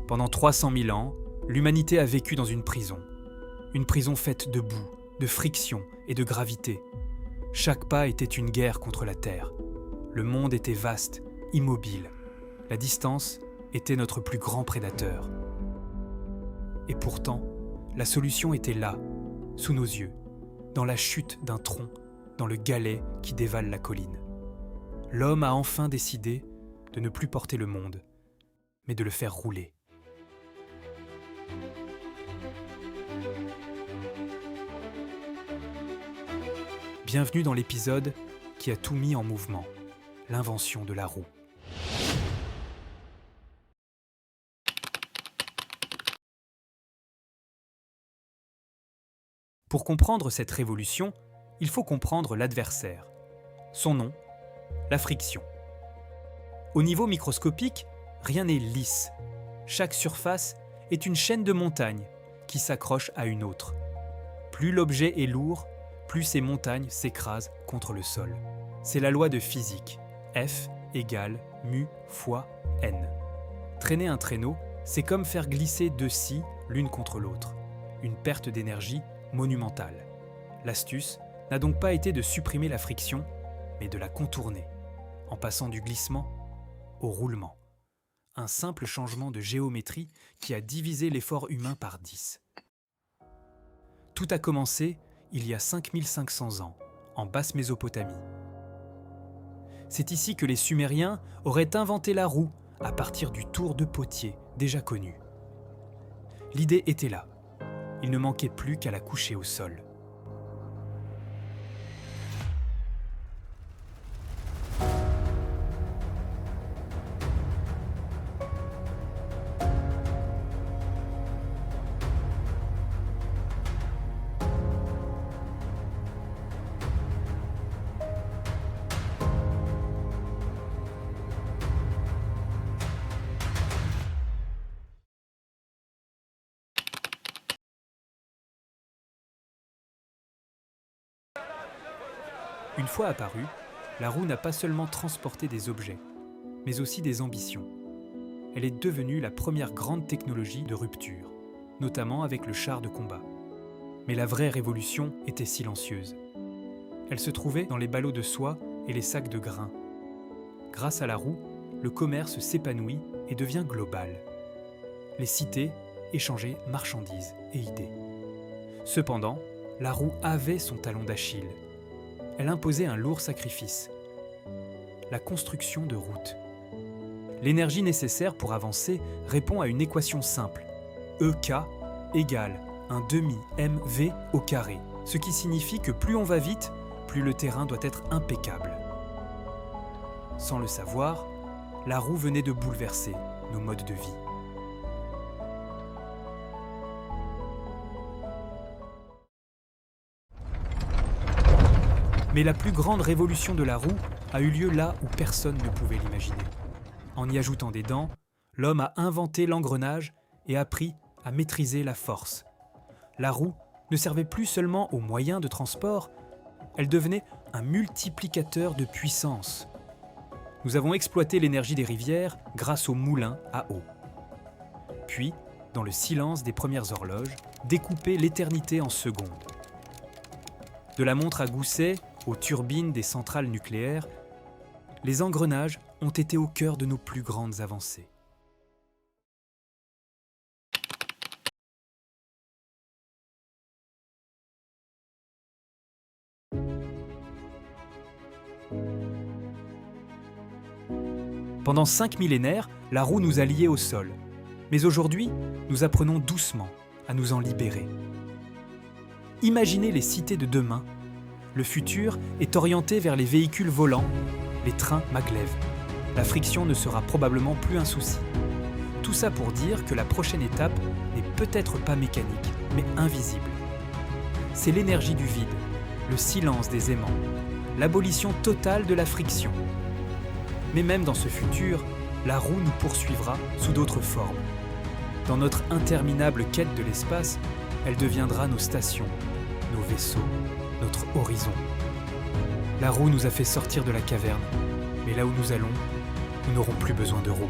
Pendant 300 000 ans, l'humanité a vécu dans une prison. Une prison faite de boue, de friction et de gravité. Chaque pas était une guerre contre la Terre. Le monde était vaste, immobile. La distance était notre plus grand prédateur. Et pourtant, la solution était là, sous nos yeux, dans la chute d'un tronc, dans le galet qui dévale la colline. L'homme a enfin décidé de ne plus porter le monde, mais de le faire rouler. Bienvenue dans l'épisode qui a tout mis en mouvement, l'invention de la roue. Pour comprendre cette révolution, il faut comprendre l'adversaire. Son nom, la friction. Au niveau microscopique, rien n'est lisse. Chaque surface est une chaîne de montagnes qui s'accroche à une autre. Plus l'objet est lourd, plus ces montagnes s'écrasent contre le sol. C'est la loi de physique. F égale mu fois N. Traîner un traîneau, c'est comme faire glisser deux scies l'une contre l'autre. Une perte d'énergie monumentale. L'astuce n'a donc pas été de supprimer la friction, mais de la contourner, en passant du glissement au roulement. Un simple changement de géométrie qui a divisé l'effort humain par 10. Tout a commencé il y a 5500 ans, en basse Mésopotamie. C'est ici que les Sumériens auraient inventé la roue à partir du tour de potier déjà connu. L'idée était là. Il ne manquait plus qu'à la coucher au sol. Une fois apparue, la roue n'a pas seulement transporté des objets, mais aussi des ambitions. Elle est devenue la première grande technologie de rupture, notamment avec le char de combat. Mais la vraie révolution était silencieuse. Elle se trouvait dans les ballots de soie et les sacs de grains. Grâce à la roue, le commerce s'épanouit et devient global. Les cités échangeaient marchandises et idées. Cependant, la roue avait son talon d'Achille. Elle imposait un lourd sacrifice, la construction de routes. L'énergie nécessaire pour avancer répond à une équation simple. EK égale un demi-mv au carré, ce qui signifie que plus on va vite, plus le terrain doit être impeccable. Sans le savoir, la roue venait de bouleverser nos modes de vie. Mais la plus grande révolution de la roue a eu lieu là où personne ne pouvait l'imaginer. En y ajoutant des dents, l'homme a inventé l'engrenage et appris à maîtriser la force. La roue ne servait plus seulement aux moyens de transport, elle devenait un multiplicateur de puissance. Nous avons exploité l'énergie des rivières grâce aux moulins à eau. Puis, dans le silence des premières horloges, découpé l'éternité en secondes. De la montre à gousset aux turbines des centrales nucléaires, les engrenages ont été au cœur de nos plus grandes avancées. Pendant 5 millénaires, la roue nous a liés au sol. Mais aujourd'hui, nous apprenons doucement à nous en libérer. Imaginez les cités de demain. Le futur est orienté vers les véhicules volants, les trains maglev. La friction ne sera probablement plus un souci. Tout ça pour dire que la prochaine étape n'est peut-être pas mécanique, mais invisible. C'est l'énergie du vide, le silence des aimants, l'abolition totale de la friction. Mais même dans ce futur, la roue nous poursuivra sous d'autres formes. Dans notre interminable quête de l'espace, elle deviendra nos stations, nos vaisseaux, notre horizon. La roue nous a fait sortir de la caverne, mais là où nous allons, nous n'aurons plus besoin de roue.